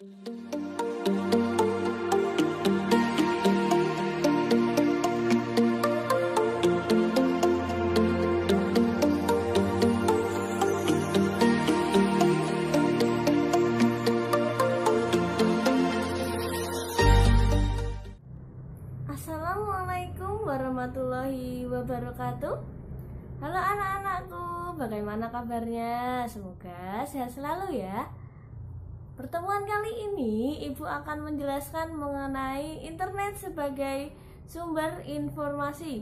Assalamualaikum warahmatullahi wabarakatuh. Halo anak-anakku, bagaimana kabarnya? Semoga sehat selalu ya. Pertemuan kali ini Ibu akan menjelaskan mengenai internet sebagai sumber informasi.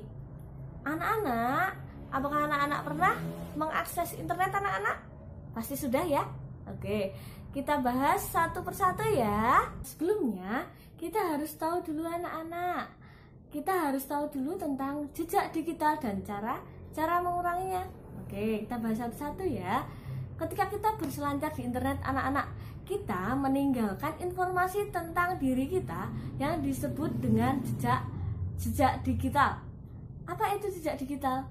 Anak-anak, apakah anak-anak pernah mengakses internet anak-anak? Pasti sudah ya? Oke, kita bahas satu persatu ya. Sebelumnya, kita harus tahu dulu anak-anak. Kita harus tahu dulu tentang jejak digital dan cara menguranginya. Oke, kita bahas satu-satu ya. Ketika kita berselancar di internet anak-anak, kita meninggalkan informasi tentang diri kita yang disebut dengan jejak digital. Apa itu jejak digital?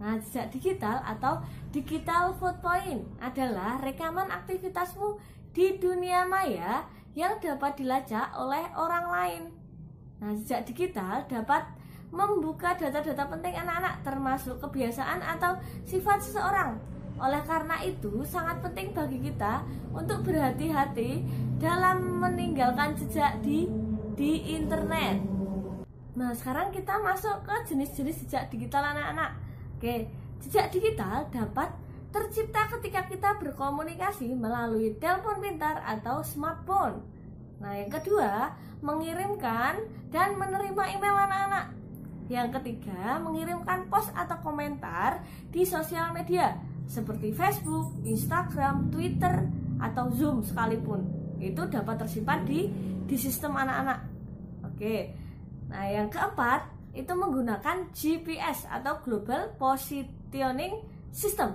Nah, jejak digital atau digital footprint adalah rekaman aktivitasmu di dunia maya yang dapat dilacak oleh orang lain. Nah, jejak digital dapat membuka data-data penting anak-anak termasuk kebiasaan atau sifat seseorang. Oleh karena itu, sangat penting bagi kita untuk berhati-hati dalam meninggalkan jejak di internet. Nah, sekarang kita masuk ke jenis-jenis jejak digital anak-anak. Oke, jejak digital dapat tercipta ketika kita berkomunikasi melalui telepon pintar atau smartphone. Nah, yang kedua, mengirimkan dan menerima email anak-anak. Yang ketiga, mengirimkan post atau komentar di sosial media seperti Facebook, Instagram, Twitter, atau Zoom sekalipun. Itu dapat tersimpan di sistem anak-anak. Oke. Nah, yang keempat, itu menggunakan GPS atau Global Positioning System.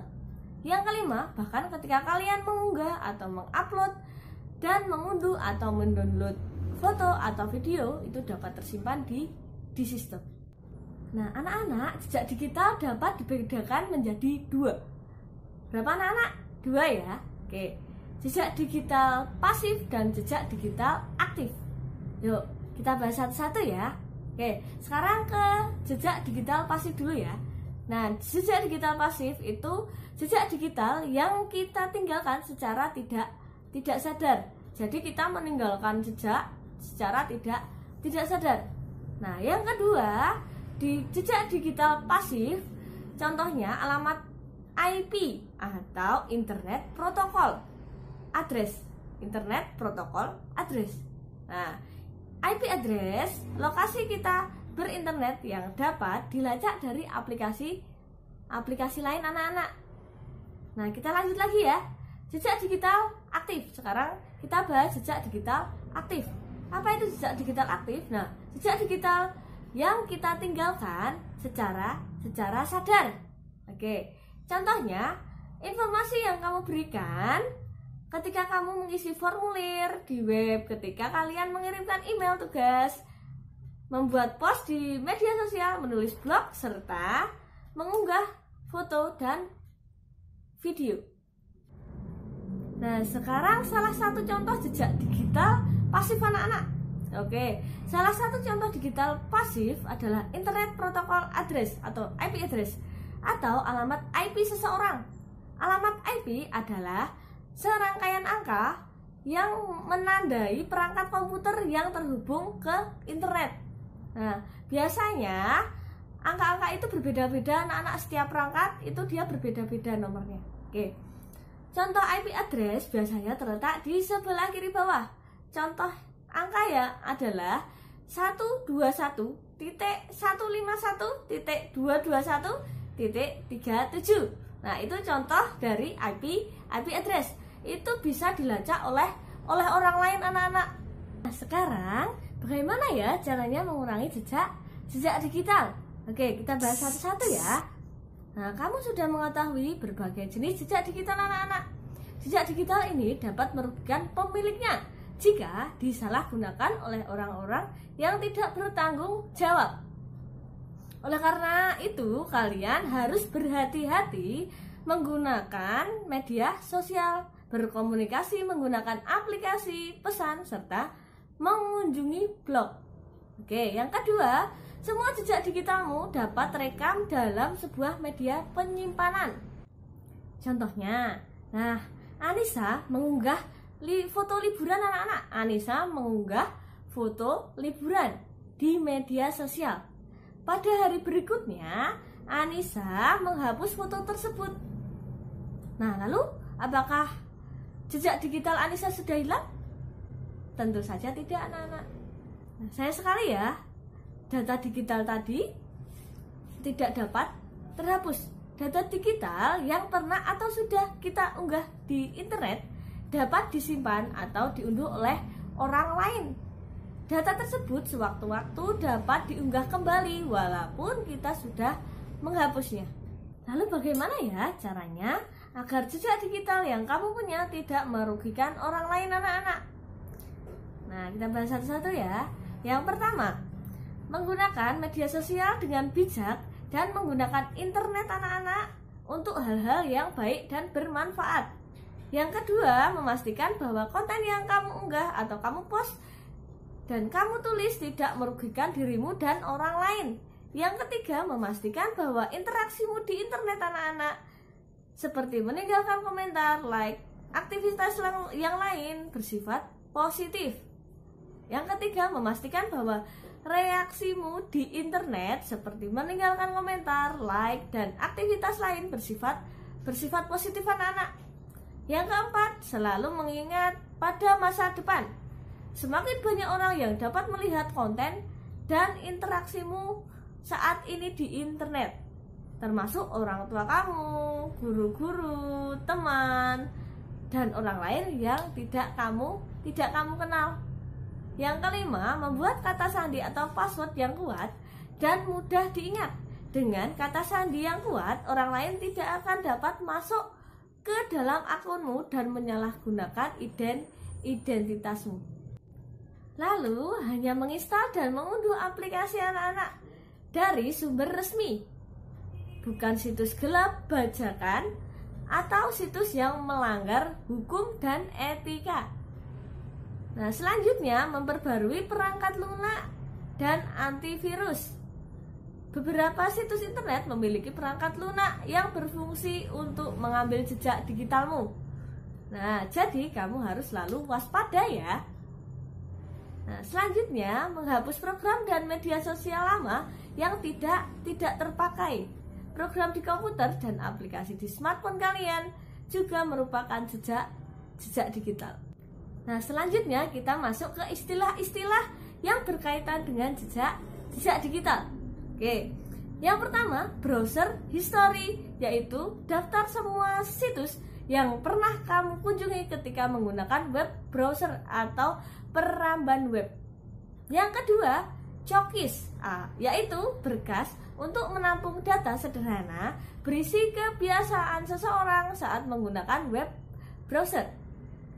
Yang kelima, bahkan ketika kalian mengunggah atau mengupload dan mengunduh atau mendownload foto atau video, itu dapat tersimpan di sistem. Nah, anak-anak, jejak digital dapat dibedakan menjadi dua. Berapa anak-anak? Dua ya. Oke, jejak digital pasif dan jejak digital aktif. Yuk, kita bahas satu-satu ya. Oke, sekarang ke jejak digital pasif dulu ya. Nah, jejak digital pasif itu jejak digital yang kita tinggalkan secara tidak sadar. Jadi kita meninggalkan jejak secara tidak sadar. Nah, yang kedua, di jejak digital pasif, contohnya alamat IP atau Internet Protocol Address. Internet Protocol Address. Nah, IP address lokasi kita berinternet yang dapat dilacak dari aplikasi lain anak-anak. Nah, kita lanjut lagi ya. Jejak digital aktif. Sekarang kita bahas jejak digital aktif. Apa itu jejak digital aktif? Nah, jejak digital yang kita tinggalkan secara sadar. Oke, contohnya informasi yang kamu berikan ketika kamu mengisi formulir di web, ketika kalian mengirimkan email tugas, membuat post di media sosial, menulis blog, serta mengunggah foto dan video. Nah, sekarang salah satu contoh jejak digital pasif anak-anak. Oke, salah satu contoh digital pasif adalah Internet Protocol Address atau IP address atau alamat IP seseorang. Alamat IP adalah serangkaian angka yang menandai perangkat komputer yang terhubung ke internet. Nah, biasanya angka-angka itu berbeda-beda anak-anak, setiap perangkat itu dia berbeda-beda nomornya. Oke. Contoh IP address biasanya terletak di sebelah kiri bawah. Contoh angka ya adalah 121.151.221.37. Nah, itu contoh dari IP address. Itu bisa dilacak oleh orang lain anak-anak. Nah, sekarang bagaimana ya caranya mengurangi jejak digital? Oke, kita bahas satu-satu ya. Nah, kamu sudah mengetahui berbagai jenis jejak digital anak-anak. Jejak digital ini dapat merugikan pemiliknya jika disalahgunakan oleh orang-orang yang tidak bertanggung jawab. Oleh karena itu, kalian harus berhati-hati menggunakan media sosial. berkomunikasi menggunakan aplikasi pesan, serta mengunjungi blog. Oke, yang kedua, semua jejak digitalmu dapat terekam dalam sebuah media penyimpanan. Contohnya, Anissa mengunggah foto liburan anak-anak. Anissa mengunggah foto liburan di media sosial. Pada hari berikutnya, Anissa menghapus foto tersebut. Nah, lalu apakah jejak digital Anissa sudah hilang? Tentu saja tidak, anak-anak. Nah, sayang sekali ya, data digital tadi tidak dapat terhapus. Data digital yang pernah atau sudah kita unggah di internet dapat disimpan atau diunduh oleh orang lain. Data tersebut sewaktu-waktu dapat diunggah kembali walaupun kita sudah menghapusnya. Lalu bagaimana ya caranya agar jejak digital yang kamu punya tidak merugikan orang lain, anak-anak? Nah, kita bahas satu-satu ya. Yang pertama, menggunakan media sosial dengan bijak dan menggunakan internet, anak-anak, untuk hal-hal yang baik dan bermanfaat. Yang kedua, memastikan bahwa konten yang kamu unggah atau kamu post dan kamu tulis tidak merugikan dirimu dan orang lain. Yang ketiga, memastikan bahwa interaksimu di internet, anak-anak, seperti meninggalkan komentar, like, aktivitas yang lain bersifat positif. Yang ketiga, memastikan bahwa reaksimu di internet seperti meninggalkan komentar, like, dan aktivitas lain bersifat positif, anak-anak. Yang keempat, selalu mengingat pada masa depan. Semakin banyak orang yang dapat melihat konten dan interaksimu saat ini di internet, termasuk orang tua kamu, guru-guru, teman, dan orang lain yang tidak kamu kenal. Yang kelima, membuat kata sandi atau password yang kuat dan mudah diingat. Dengan kata sandi yang kuat, orang lain tidak akan dapat masuk ke dalam akunmu dan menyalahgunakan identitasmu. Lalu, hanya menginstal dan mengunduh aplikasi, anak-anak, dari sumber resmi, bukan situs gelap, bajakan, atau situs yang melanggar hukum dan etika. Nah, selanjutnya, memperbarui perangkat lunak dan antivirus. Beberapa situs internet memiliki perangkat lunak yang berfungsi untuk mengambil jejak digitalmu. Nah, jadi kamu harus selalu waspada ya. Nah, selanjutnya, menghapus program dan media sosial lama yang tidak terpakai. Program di komputer dan aplikasi di smartphone kalian juga merupakan jejak digital. Nah, selanjutnya kita masuk ke istilah-istilah yang berkaitan dengan jejak digital. Oke, yang pertama, browser history, yaitu daftar semua situs yang pernah kamu kunjungi ketika menggunakan web browser atau peramban web. Yang kedua, cookies, yaitu berkas untuk menampung data sederhana berisi kebiasaan seseorang saat menggunakan web browser.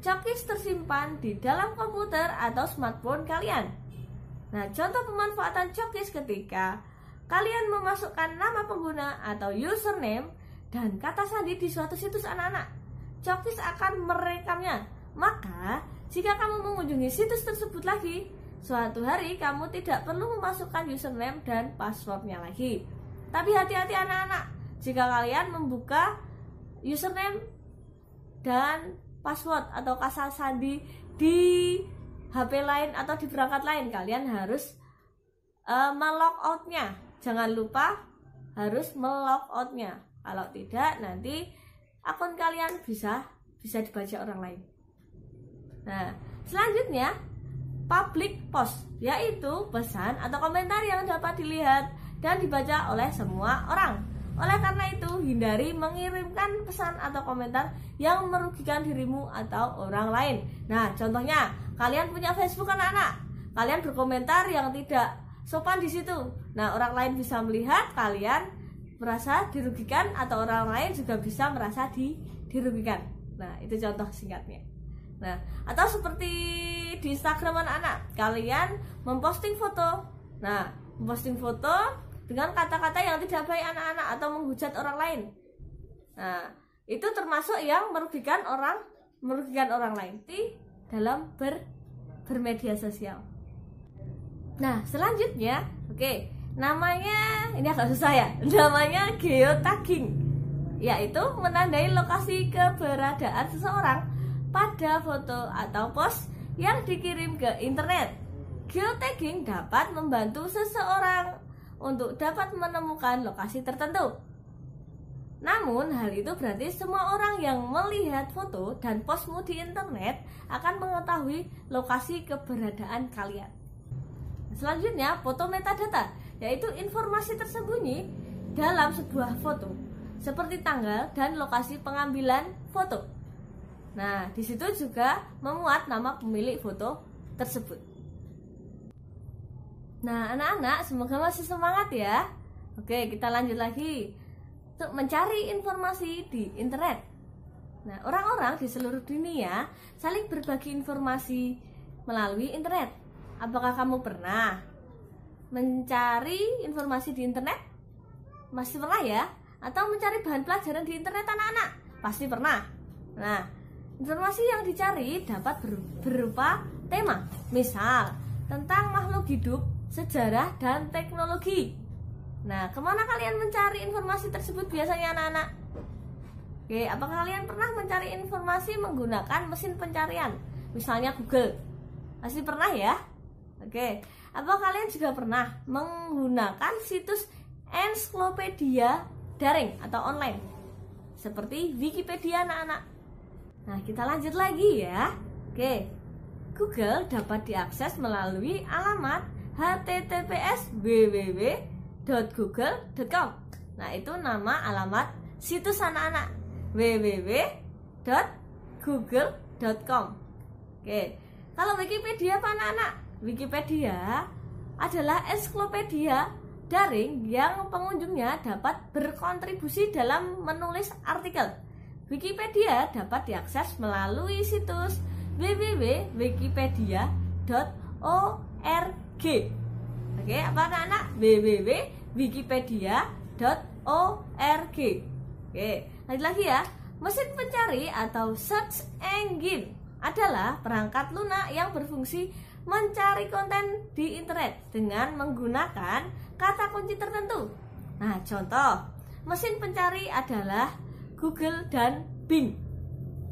Cookies tersimpan di dalam komputer atau smartphone kalian. Nah, contoh pemanfaatan cookies ketika kalian memasukkan nama pengguna atau username dan kata sandi di suatu situs, anak-anak. Cookies akan merekamnya. Maka, jika kamu mengunjungi situs tersebut lagi, suatu hari kamu tidak perlu memasukkan username dan passwordnya lagi. Tapi hati-hati, anak-anak. Jika kalian membuka username dan password atau kata sandi di HP lain atau di perangkat lain, kalian harus melogoutnya. Jangan lupa harus melogoutnya. Kalau tidak, nanti akun kalian bisa dibaca orang lain. Nah, selanjutnya, public post, yaitu pesan atau komentar yang dapat dilihat dan dibaca oleh semua orang. Oleh karena itu, hindari mengirimkan pesan atau komentar yang merugikan dirimu atau orang lain. Nah, contohnya, kalian punya Facebook, anak-anak. Kalian berkomentar yang tidak sopan di situ. Nah, orang lain bisa melihat kalian merasa dirugikan atau orang lain juga bisa merasa dirugikan. Nah, itu contoh singkatnya. Nah, atau seperti di Instagram, anak-anak, kalian memposting foto. Nah, memposting foto dengan kata-kata yang tidak baik, anak-anak, atau menghujat orang lain. Nah, itu termasuk yang merugikan orang merugikan orang lain dalam bermedia sosial. Nah, selanjutnya, namanya ini agak susah ya. Namanya geotagging, yaitu menandai lokasi keberadaan seseorang pada foto atau post yang dikirim ke internet. Geotagging dapat membantu seseorang untuk dapat menemukan lokasi tertentu. Namun, hal itu berarti semua orang yang melihat foto dan postmu di internet akan mengetahui lokasi keberadaan kalian. Selanjutnya, foto metadata, yaitu informasi tersembunyi dalam sebuah foto, seperti tanggal dan lokasi pengambilan foto. Nah, di situ juga memuat nama pemilik foto tersebut. Nah, anak-anak, semoga masih semangat ya. Oke, kita lanjut lagi untuk mencari informasi di internet. Nah, orang-orang di seluruh dunia saling berbagi informasi melalui internet. Apakah kamu pernah mencari informasi di internet? Masih pernah ya? Atau mencari bahan pelajaran di internet anak-anak? Pasti pernah. Nah, informasi yang dicari dapat berupa tema, misal tentang makhluk hidup, sejarah, dan teknologi. Nah, kemana kalian mencari informasi tersebut biasanya anak-anak? Oke, apakah kalian pernah mencari informasi menggunakan mesin pencarian, misalnya Google? Pasti pernah ya? Oke, apakah kalian juga pernah menggunakan situs ensiklopedia daring atau online, seperti Wikipedia anak-anak? Nah, kita lanjut lagi ya. Oke, Google dapat diakses melalui alamat https://www.google.com. Nah, itu nama alamat situs anak-anak, www.google.com. Oke, kalau Wikipedia apa anak-anak? Wikipedia adalah ensiklopedia daring yang pengunjungnya dapat berkontribusi dalam menulis artikel. Wikipedia dapat diakses melalui situs www.wikipedia.org. Oke, apa anak-anak? www.wikipedia.org. Oke, lanjut lagi ya. Mesin pencari atau search engine adalah perangkat lunak yang berfungsi mencari konten di internet dengan menggunakan kata kunci tertentu. Nah, contoh mesin pencari adalah Google dan Bing.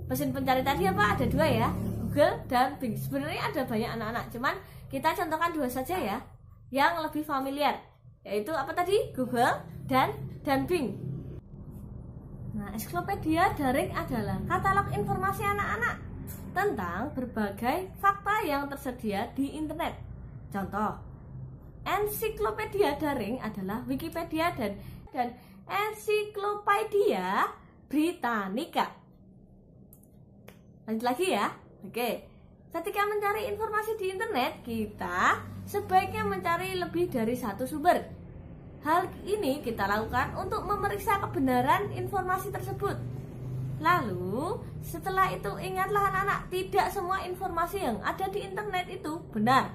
Mesin pencari tadi apa? Ada dua ya, Google dan Bing. Sebenarnya ada banyak anak-anak, cuman kita contohkan dua saja ya, yang lebih familiar, yaitu apa tadi? Google dan Bing. Nah, ensiklopedia daring adalah katalog informasi anak-anak tentang berbagai fakta yang tersedia di internet. Contoh, ensiklopedia daring adalah Wikipedia dan Encyclopedia Britannica. Lanjut lagi ya. Oke, ketika mencari informasi di internet, kita sebaiknya mencari lebih dari satu sumber. Hal ini kita lakukan untuk memeriksa kebenaran informasi tersebut. Lalu, setelah itu ingatlah anak-anak, tidak semua informasi yang ada di internet itu benar.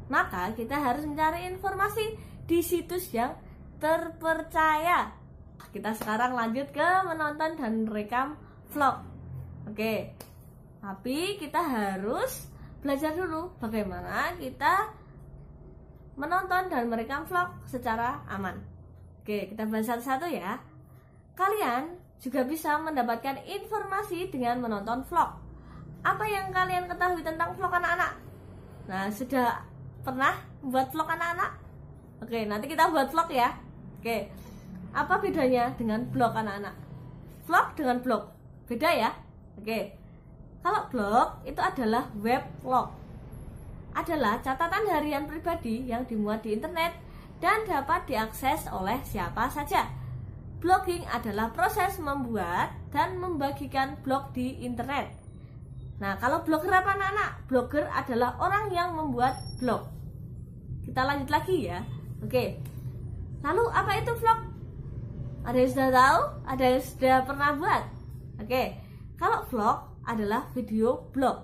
Maka kita harus mencari informasi di situs yang terpercaya. Kita sekarang lanjut ke menonton dan merekam vlog. Oke, tapi kita harus belajar dulu bagaimana kita menonton dan merekam vlog secara aman. Oke, kita bahas satu-satu ya. Kalian juga bisa mendapatkan informasi dengan menonton vlog. Apa yang kalian ketahui tentang vlog anak-anak? Nah, sudah pernah buat vlog anak-anak? Oke, nanti kita buat vlog ya. Oke, apa bedanya dengan blog anak-anak? Vlog dengan blog, beda ya? Oke, kalau blog itu adalah web vlog, adalah catatan harian pribadi yang dimuat di internet dan dapat diakses oleh siapa saja. Blogging adalah proses membuat dan membagikan blog di internet. Nah, kalau blogger apa anak-anak? Blogger adalah orang yang membuat blog. Kita lanjut lagi ya. Oke, lalu apa itu vlog? Ada yang sudah tahu? Ada yang sudah pernah buat? Oke, kalau vlog adalah video blog,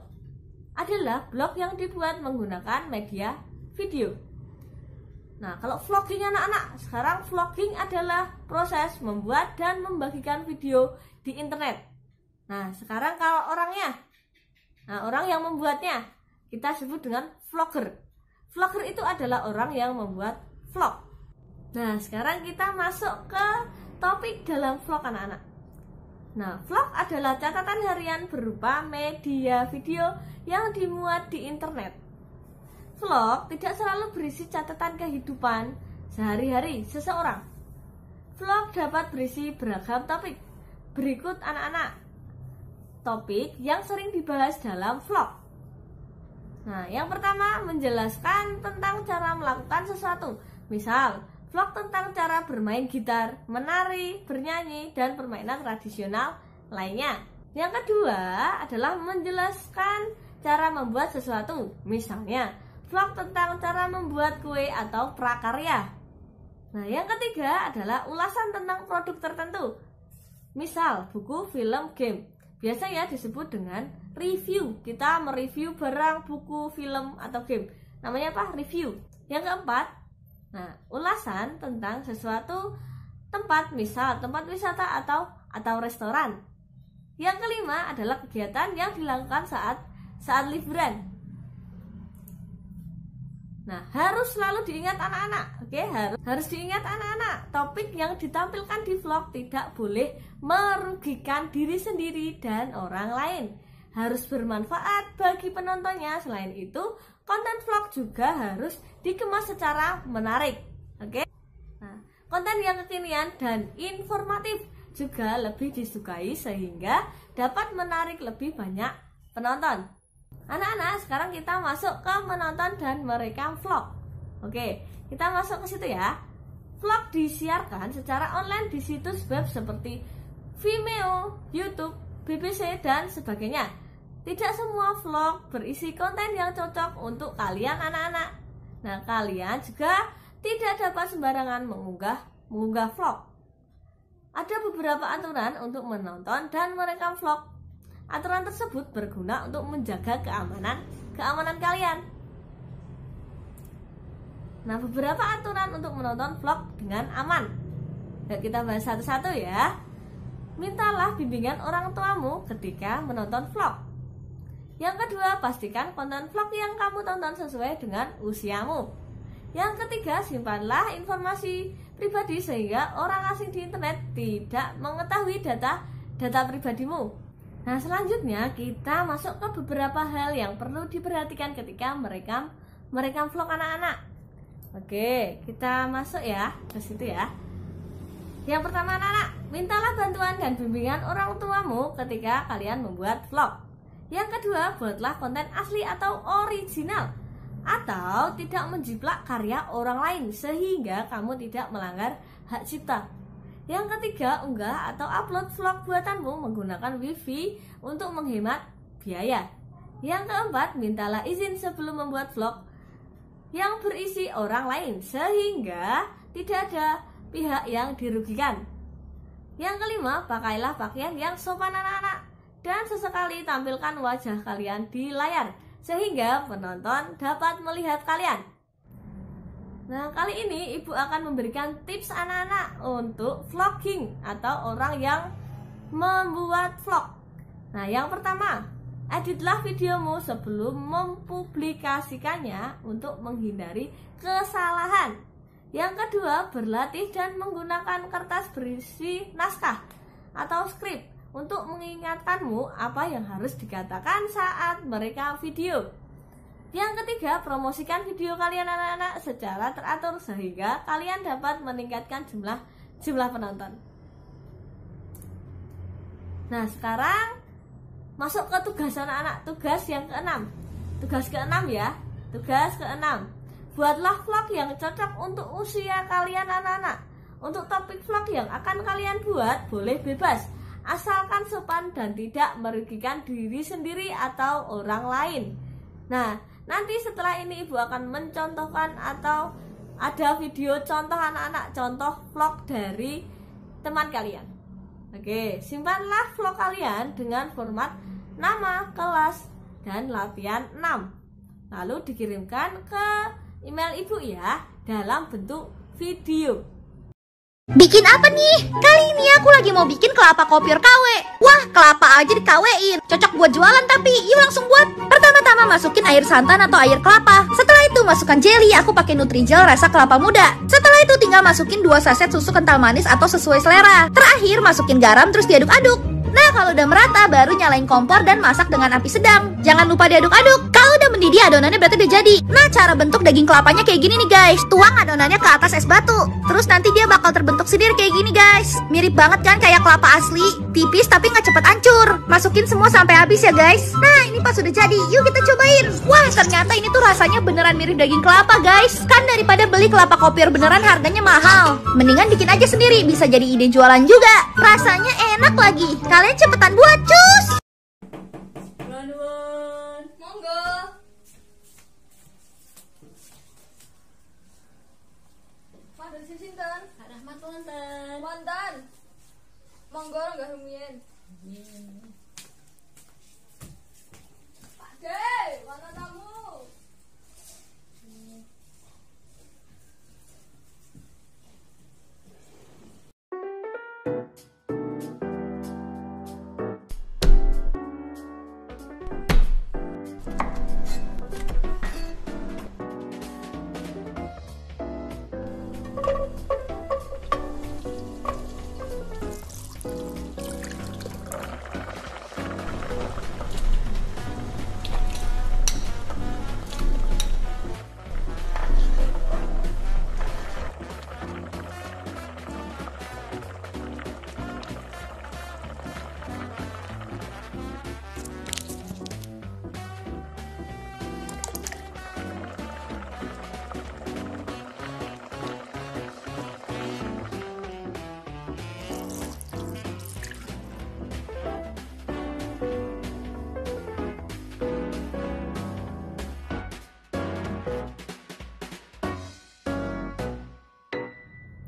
adalah blog yang dibuat menggunakan media video. Nah, kalau vlogging anak-anak, sekarang vlogging adalah proses membuat dan membagikan video di internet. Nah, sekarang kalau orangnya, orang yang membuatnya kita sebut dengan vlogger. Vlogger itu adalah orang yang membuat vlog. Nah, sekarang kita masuk ke topik dalam vlog anak-anak. Nah, vlog adalah catatan harian berupa media video yang dimuat di internet. Vlog tidak selalu berisi catatan kehidupan sehari-hari seseorang. Vlog dapat berisi beragam topik. Berikut anak-anak topik yang sering dibahas dalam vlog. Nah, yang pertama menjelaskan tentang cara melakukan sesuatu. Misal, vlog tentang cara bermain gitar, menari, bernyanyi, dan permainan tradisional lainnya. Yang kedua adalah menjelaskan cara membuat sesuatu. Misalnya, vlog tentang cara membuat kue atau prakarya. Nah, yang ketiga adalah ulasan tentang produk tertentu. Misal, buku, film, game. Biasanya disebut dengan review. Kita mereview barang, buku, film, atau game. Namanya apa? Review. Yang keempat, ulasan tentang sesuatu tempat, misal tempat wisata atau restoran. Yang kelima adalah kegiatan yang dilakukan saat liburan. Nah, harus selalu diingat anak-anak. Oke, harus diingat anak-anak. Topik yang ditampilkan di vlog tidak boleh merugikan diri sendiri dan orang lain. Harus bermanfaat bagi penontonnya. Selain itu, konten vlog juga harus dikemas secara menarik. Oke. Nah, konten yang kekinian dan informatif juga lebih disukai sehingga dapat menarik lebih banyak penonton. Anak-anak, sekarang kita masuk ke menonton dan merekam vlog. Oke, kita masuk ke situ ya. Vlog disiarkan secara online di situs web seperti Vimeo, YouTube, BBC, dan sebagainya. Tidak semua vlog berisi konten yang cocok untuk kalian anak-anak. Nah, kalian juga tidak dapat sembarangan mengunggah vlog. Ada beberapa aturan untuk menonton dan merekam vlog. Aturan tersebut berguna untuk menjaga keamanan kalian. Nah, beberapa aturan untuk menonton vlog dengan aman. Yuk kita bahas satu-satu ya. Mintalah bimbingan orang tuamu ketika menonton vlog. Yang kedua, pastikan konten vlog yang kamu tonton sesuai dengan usiamu. Yang ketiga, simpanlah informasi pribadi sehingga orang asing di internet tidak mengetahui data pribadimu. Nah, selanjutnya kita masuk ke beberapa hal yang perlu diperhatikan ketika merekam vlog anak-anak. Oke, kita masuk ya ke situ ya. Yang pertama anak-anak, mintalah bantuan dan bimbingan orang tuamu ketika kalian membuat vlog. Yang kedua, buatlah konten asli atau original atau tidak menjiplak karya orang lain sehingga kamu tidak melanggar hak cipta. Yang ketiga, unggah atau upload vlog buatanmu menggunakan wifi untuk menghemat biaya. Yang keempat, mintalah izin sebelum membuat vlog yang berisi orang lain sehingga tidak ada pihak yang dirugikan. Yang kelima, pakailah pakaian yang sopan anak-anak dan sesekali tampilkan wajah kalian di layar sehingga penonton dapat melihat kalian. Nah, kali ini ibu akan memberikan tips anak-anak untuk vlogging atau orang yang membuat vlog. Nah, yang pertama, editlah videomu sebelum mempublikasikannya untuk menghindari kesalahan. Yang kedua, berlatih dan menggunakan kertas berisi naskah atau skrip untuk mengingatkanmu apa yang harus dikatakan saat merekam video. Yang ketiga, promosikan video kalian anak-anak secara teratur sehingga kalian dapat meningkatkan jumlah penonton. Nah, sekarang masuk ke tugas anak-anak, tugas yang keenam. Tugas keenam ya. Tugas keenam. Buatlah vlog yang cocok untuk usia kalian anak-anak. Untuk topik vlog yang akan kalian buat boleh bebas, asalkan sopan dan tidak merugikan diri sendiri atau orang lain. Nah, nanti setelah ini ibu akan mencontohkan atau ada video contoh anak-anak, contoh vlog dari teman kalian. Oke, simpanlah vlog kalian dengan format nama, kelas, dan latihan 6. Lalu dikirimkan ke email ibu ya dalam bentuk video. Bikin apa nih? Kali ini aku lagi mau bikin kelapa kopior KW. Wah, kelapa aja di-KW-in. Cocok buat jualan tapi yuk langsung buat. Pertama-tama masukin air santan atau air kelapa. Setelah itu masukkan jelly, aku pakai Nutrijel rasa kelapa muda. Setelah itu tinggal masukin 2 saset susu kental manis atau sesuai selera. Terakhir masukin garam terus diaduk-aduk. Nah, kalau udah merata baru nyalain kompor dan masak dengan api sedang. Jangan lupa diaduk-aduk. Kalau udah mendidih adonannya berarti udah jadi. Nah, cara bentuk daging kelapanya kayak gini nih guys. Tuang adonannya ke atas es batu. Terus nanti dia bakal terbentuk sendiri kayak gini guys. Mirip banget kan kayak kelapa asli. Tipis tapi nggak cepet hancur. Masukin semua sampai habis ya guys. Nah, ini pas udah jadi. Yuk kita cobain. Wah, ternyata ini tuh rasanya beneran mirip daging kelapa guys. Kan daripada beli kelapa kopior beneran harganya mahal. Mendingan bikin aja sendiri, bisa jadi ide jualan juga. Rasanya enak lagi. Kalian cepetan buat, cus! Nuwun. Monggo. Matur sinten? Rahmat wonten. Wonten. Monggo nggak rumiyin. Pak De, wonten tamu.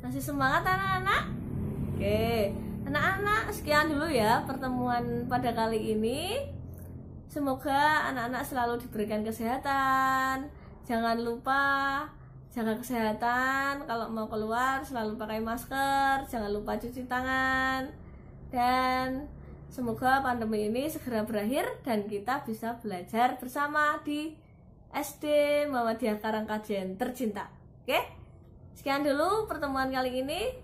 Masih semangat anak-anak? Oke, anak-anak sekian dulu ya pertemuan pada kali ini. Semoga anak-anak selalu diberikan kesehatan. Jangan lupa jaga kesehatan. Kalau mau keluar selalu pakai masker. Jangan lupa cuci tangan. Dan semoga pandemi ini segera berakhir dan kita bisa belajar bersama di SD Muhammadiyah Karangkajen tercinta. Oke? Sekian dulu pertemuan kali ini.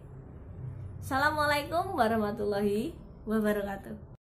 Assalamualaikum warahmatullahi wabarakatuh.